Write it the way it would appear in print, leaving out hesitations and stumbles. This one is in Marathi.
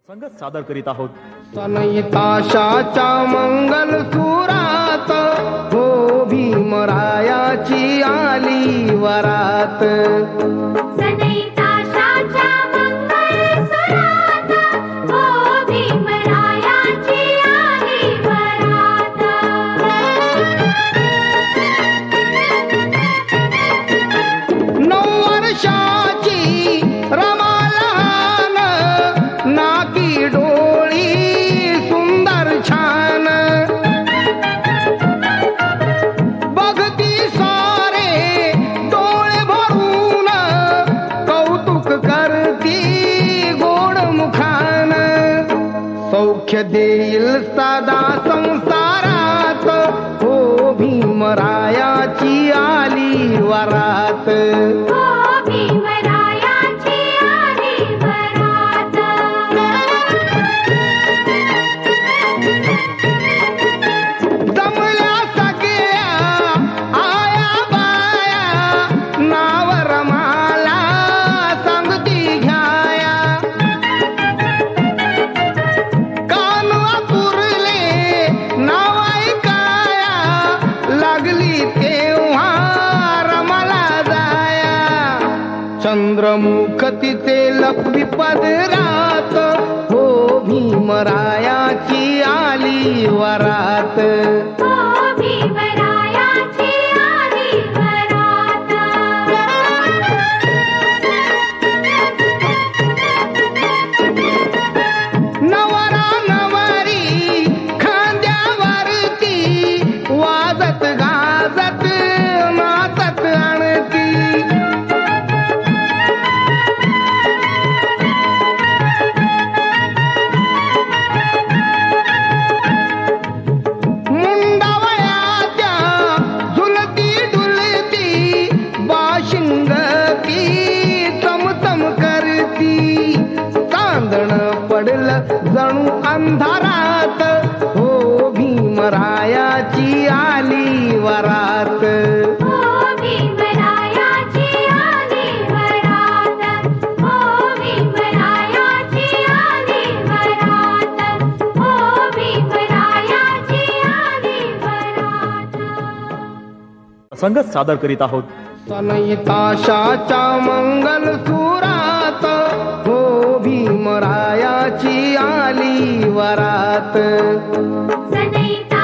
संगत सादर करीत आहोत. सनईताशाच्या मंगल सुरात हो भीमरायाची आली वरात. सनईताशाच्या मंगल सुरात हो भीमरायाची आली वरात. 9 वर्षाची रमा लहान, नाकी डोळी सुंदर छान. बघती सारे डोळे भरून, कौतुक करती गोड मुखान. सौख्य देईल सदा संसारात हो भीमरायाची आली वरात. हो भीमरायाची आली वरात. जमल्या सगळ्या आया बाया, नाव रमाला सांगती घ्याया. कान वापुरले नाव ऐकाया, लागली तेव्हा रमाला जाया. चंद्रमुख तिचे लपवी पदरात हो भीमरायाची आली वरात. हो भीमरायाची आली वरात. नवरा नवरी खांद्यावरती, वाजत गाजत नाचत आणती. मुंडावळ्याच्या झुलती डुलती, बाशिंग ती चमचम करती. चांदण पडलं जणू अंधारात हो भीमरायाची आली वरात. हो भीमरायाची आली वरात. हो भीमरायाची आली वरात. हो भीमरायाची आली वरात. संगत सादर करीत आहोत. सनईताशाच्या मंगल सुरात हो भीमरायाची आली वरात. सनईता